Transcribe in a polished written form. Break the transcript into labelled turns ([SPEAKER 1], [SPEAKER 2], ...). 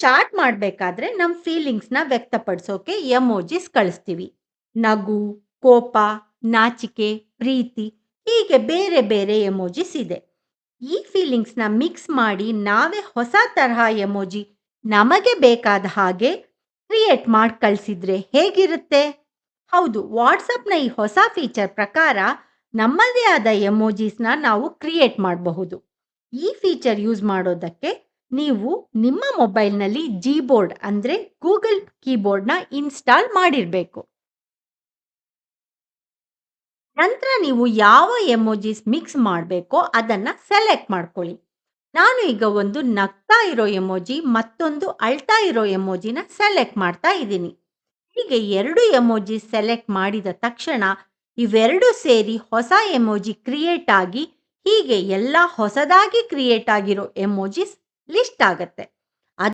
[SPEAKER 1] Chat ಮಾಡಬೇಕಾದ್ರೆ ನಮ್ಮ ಫೀಲಿಂಗ್ಸ್ನ ವ್ಯಕ್ತಪಡಿಸೋಕೆ emojis ಕಳಿಸ್ತೀವಿ. ನಗು, ಕೋಪ, ನಾಚಿಕೆ, ಪ್ರೀತಿ ಹೀಗೆ ಬೇರೆ ಬೇರೆ ಎಮೋಜಿಸ್ ಇದೆ. ಈ ಫೀಲಿಂಗ್ಸ್ನ ಮಿಕ್ಸ್ ಮಾಡಿ ನಾವೇ ಹೊಸ ತರಹ ಎಮೋಜಿ ನಮಗೆ ಬೇಕಾದ ಹಾಗೆ ಕ್ರಿಯೇಟ್ ಮಾಡಿ ಕಳಿಸಿದ್ರೆ ಹೇಗಿರುತ್ತೆ? ಹೌದು, ವಾಟ್ಸಪ್ನ ಈ ಹೊಸ ಫೀಚರ್ ಪ್ರಕಾರ ನಮ್ಮದೇ ಆದ ಎಮೋಜಿಸ್ನ ನಾವು ಕ್ರಿಯೇಟ್ ಮಾಡಬಹುದು. ಈ ಫೀಚರ್ ಯೂಸ್ ಮಾಡೋದಕ್ಕೆ ನೀವು ನಿಮ್ಮ ಮೊಬೈಲ್ನಲ್ಲಿ ಜಿಬೋರ್ಡ್ ಅಂದರೆ ಗೂಗಲ್ ಕೀಬೋರ್ಡ್ನ ಇನ್ಸ್ಟಾಲ್ ಮಾಡಿರಬೇಕು. ನಂತರ ನೀವು ಯಾವ ಎಮೋಜಿಸ್ ಮಿಕ್ಸ್ ಮಾಡಬೇಕೋ ಅದನ್ನು ಸೆಲೆಕ್ಟ್ ಮಾಡ್ಕೊಳ್ಳಿ. ನಾನು ಈಗ ಒಂದು ನಗ್ತಾ ಇರೋ ಎಮೋಜಿ ಮತ್ತೊಂದು ಅಳ್ತಾ ಇರೋ ಎಮೋಜಿನ ಸೆಲೆಕ್ಟ್ ಮಾಡ್ತಾ ಇದ್ದೀನಿ. ಹೀಗೆ 2 ಎಮೋಜಿ ಸೆಲೆಕ್ಟ್ ಮಾಡಿದ ತಕ್ಷಣ ಇವೆರಡು ಸೇರಿ ಹೊಸ ಎಮೋಜಿ ಕ್ರಿಯೇಟ್ ಆಗಿ ಹೀಗೆ ಎಲ್ಲ ಹೊಸದಾಗಿ ಕ್ರಿಯೇಟ್ ಆಗಿರೋ ಎಮೋಜಿಸ್ ಲಿಸ್ಟ್ ಆಗತ್ತೆ.